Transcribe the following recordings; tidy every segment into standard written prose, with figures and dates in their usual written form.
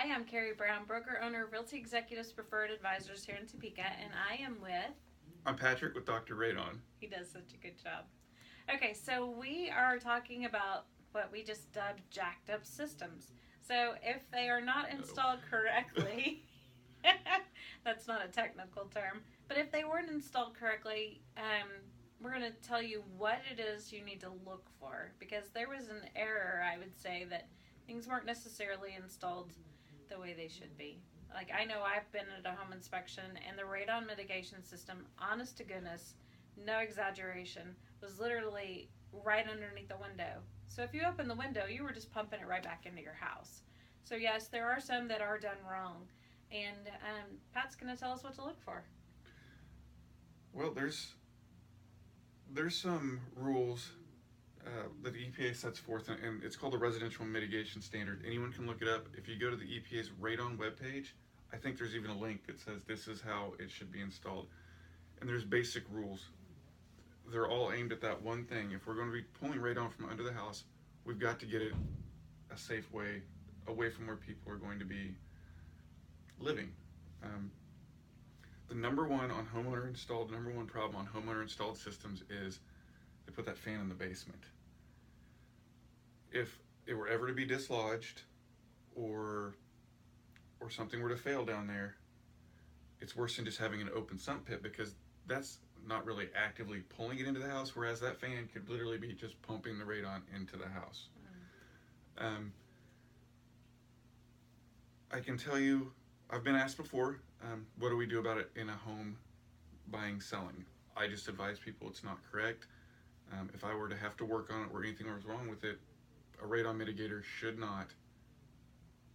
Hi, I'm Carrie Brown, broker owner of Realty Executives Preferred Advisors here in Topeka, and I am with. I'm Patrick with Dr. Radon. He does such a good job. Okay, so we are talking about what we just dubbed jacked up systems. So if they are not installed correctly, that's not a technical term, but if they weren't installed correctly, we're going to tell you what it is you need to look for, because there was an error, I would say, that things weren't necessarily installed the way they should be. Like, I know I've been at a home inspection, and the radon mitigation system, honest to goodness, no exaggeration, was literally right underneath the window. So if you open the window, you were just pumping it right back into your house. So yes, there are some that are done wrong, and Pat's going to tell us what to look for. Well, there's some rules that the EPA sets forth, and it's called the Residential Mitigation Standard. Anyone can look it up. If you go to the EPA's Radon webpage, I think there's even a link that says this is how it should be installed. And there's basic rules. They're all aimed at that one thing. If we're going to be pulling radon from under the house, we've got to get it a safe way, away from where people are going to be living. The number one problem on homeowner installed systems is they put that fan in the basement. If it were ever to be dislodged or something were to fail down there, it's worse than just having an open sump pit, because that's not really actively pulling it into the house, whereas that fan could literally be just pumping the radon into the house. I can tell you, I've been asked before, what do we do about it in a home buying, selling? I just advise people it's not correct. If I were to have to work on it or anything was wrong with it, a radon mitigator should not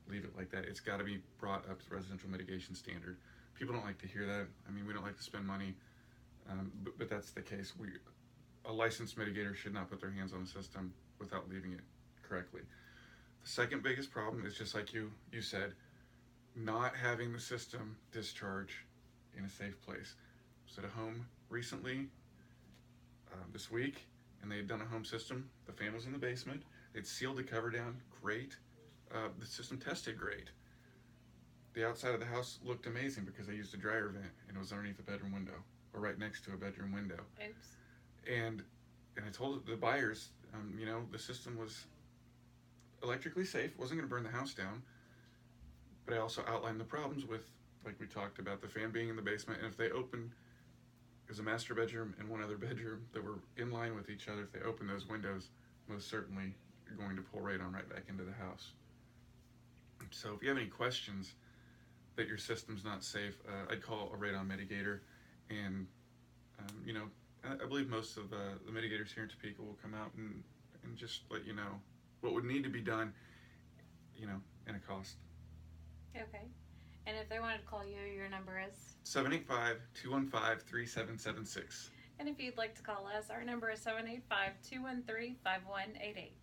leave it like that. It's got to be brought up to the residential mitigation standard. People don't like to hear that. I mean, we don't like to spend money, but that's the case. A licensed mitigator should not put their hands on the system without leaving it correctly. The second biggest problem is, just like you said, not having the system discharge in a safe place. I was at a home recently, this week, and they had done a home system. The fan was in the basement. They'd sealed the cover down, great. The system tested great. The outside of the house looked amazing because they used a dryer vent, and it was underneath a bedroom window, or right next to a bedroom window. Oops. And I told the buyers, the system was electrically safe, wasn't going to burn the house down, but I also outlined the problems with, like we talked about, the fan being in the basement, and if they opened, there's a master bedroom and one other bedroom that were in line with each other. If they open those windows, most certainly you're going to pull radon right back into the house. So if you have any questions that your system's not safe, I'd call a radon mitigator, and I believe most of the mitigators here in Topeka will come out and just let you know what would need to be done, and a cost. Okay. And if they wanted to call you, your number is? 785-215-3776. And if you'd like to call us, our number is 785-213-5188.